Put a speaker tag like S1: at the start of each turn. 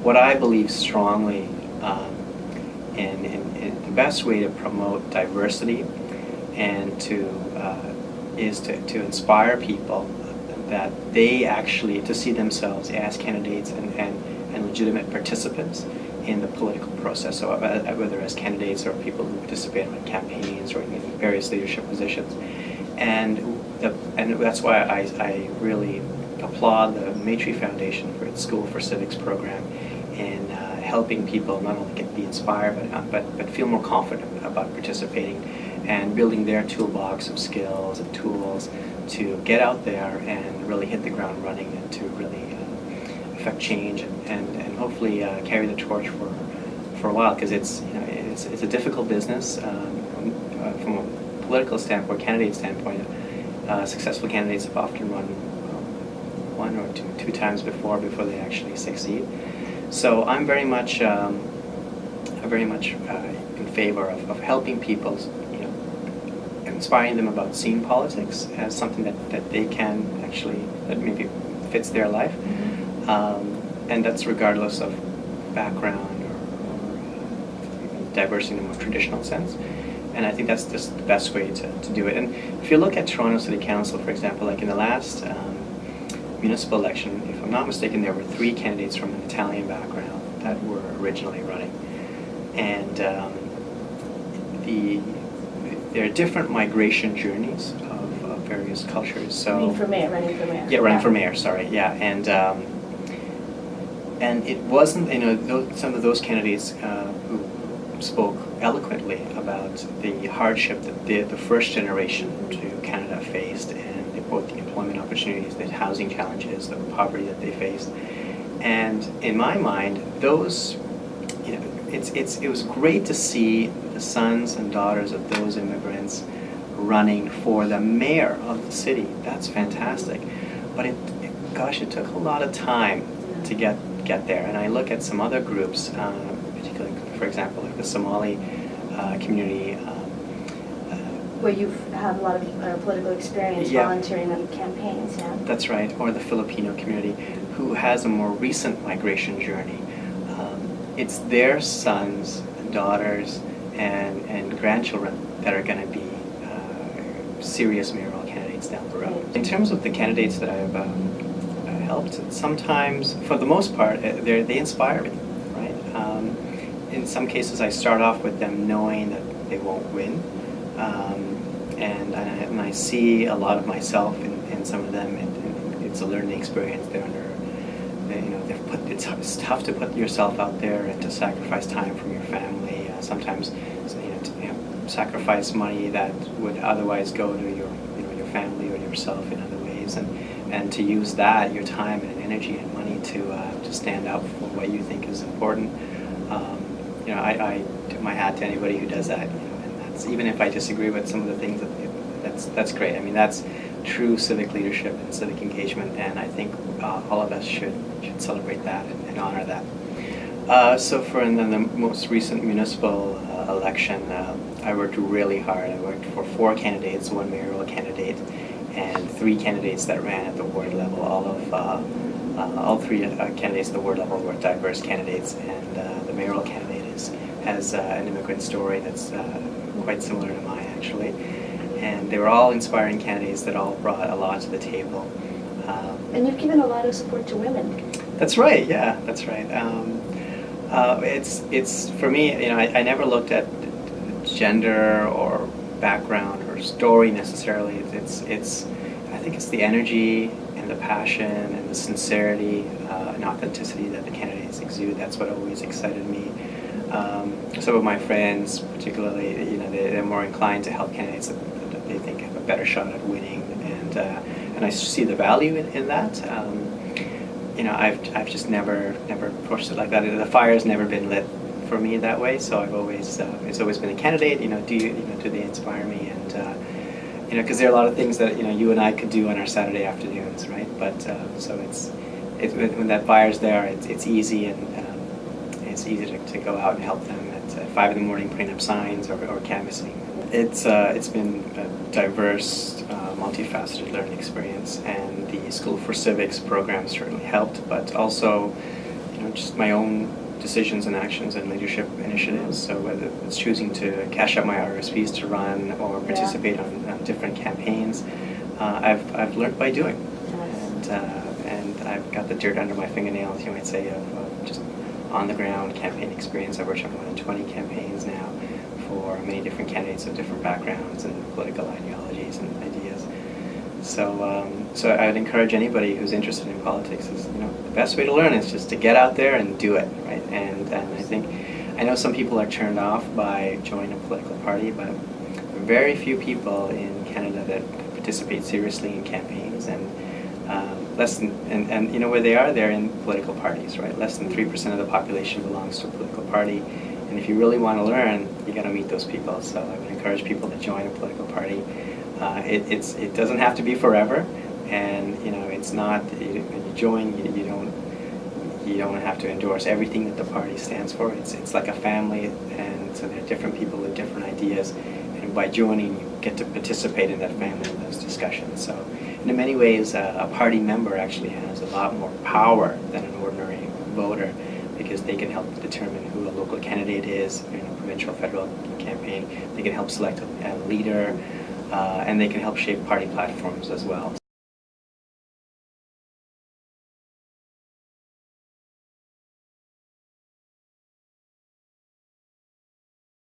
S1: what I believe strongly in the best way to promote diversity and is to inspire people that they actually to see themselves as candidates and legitimate participants in the political process. So whether as candidates or people who participate in campaigns or in various leadership positions, and that's why I really applaud the Maytree Foundation for its School for Civics program in helping people not only be inspired but feel more confident about participating and building their toolbox of skills and tools to get out there and really hit the ground running and to really affect change and hopefully carry the torch for a while, because it's a difficult business from a political standpoint, candidate standpoint. Successful candidates have often run one or two times before they actually succeed. So I'm very much in favor of helping people, inspiring them about seeing politics as something that they can actually, that maybe fits their life. And that's regardless of background or diversity in the more traditional sense. And I think that's just the best way to do it. And if you look at Toronto City Council, for example, like in the last municipal election, if I'm not mistaken, there were 3 candidates from an Italian background that were originally running. And there are different migration journeys of various cultures. So
S2: running for mayor.
S1: Yeah, running for mayor. Sorry. Yeah, and it wasn't, some of those candidates who spoke eloquently about the hardship that the first generation to Canada faced, and both the employment opportunities, the housing challenges, the poverty that they faced. And in my mind, those, it was great to see the sons and daughters of those immigrants running for the mayor of the city. That's fantastic. But it took a lot of time to get there. And I look at some other groups, particularly, for example, like the Somali community.
S2: Where you have a lot of political experience volunteering on campaigns, yeah? That's
S1: right, or the Filipino community, who has a more recent migration journey. It's their sons and daughters and grandchildren that are going to be serious mayoral candidates down the road. In terms of the candidates that I've helped, sometimes, for the most part, they inspire me, right? In some cases, I start off with them knowing that they won't win, and I see a lot of myself in some of them, and it's a learning experience. It's tough to put yourself out there and to sacrifice time from your family. Sometimes, sacrifice money that would otherwise go to your family or yourself in other ways, and to use that, your time and energy and money to stand up for what you think is important. I tip my hat to anybody who does that. And that's, even if I disagree with some of the things, that's great. I mean, that's true civic leadership and civic engagement, and I think all of us should celebrate that and honor that. So for the most recent municipal election, I worked really hard. I worked for 4 candidates, 1 mayoral candidate, and 3 candidates that ran at the ward level. All 3 candidates at the ward level were diverse candidates, and the mayoral candidate has an immigrant story that's quite similar to mine, actually. And they were all inspiring candidates that all brought a lot to the table.
S2: And you've given a lot of support to women.
S1: That's right. Yeah, that's right. It's for me. I never looked at gender or background or story necessarily. I think it's the energy and the passion and the sincerity and authenticity that the candidates exude. That's what always excited me. Some of my friends, particularly, they're more inclined to help candidates that they think have a better shot at winning, and I see the value in that. I've just never pushed it like that. The fire's never been lit for me that way. So I've always it's always been a candidate. Do they inspire me? And because there are a lot of things that you and I could do on our Saturday afternoons, right? But so it's when that fire's there, it's easy, and it's easy to go out and help them at 5 a.m. putting up signs or canvassing. It's been a diverse, multifaceted learning experience, and the School for Civics program certainly helped, but also just my own decisions and actions and leadership initiatives. So whether it's choosing to cash out my RSPs to run or participate on different campaigns, I've learned by doing. And I've got the dirt under my fingernails, you might say, of just on-the-ground campaign experience. I've worked on more than 20 campaigns now for many different candidates of different backgrounds and political ideologies and ideas. So I'd encourage anybody who's interested in politics is, the best way to learn is just to get out there and do it, right? And I know some people are turned off by joining a political party, but very few people in Canada that participate seriously in campaigns, and less than, and where they are, they're in political parties, right? Less than 3% of the population belongs to a political party. And if you really want to learn, you got to meet those people. So I would encourage people to join a political party. It doesn't have to be forever, and it's not. When you join, you don't have to endorse everything that the party stands for. It's like a family, and so there are different people with different ideas, and by joining, you get to participate in that family and those discussions. So, in many ways, a party member actually has a lot more power than an ordinary voter, because they can help determine who a local candidate is in a provincial, federal campaign. They can help select a leader, and they can help shape party platforms as well.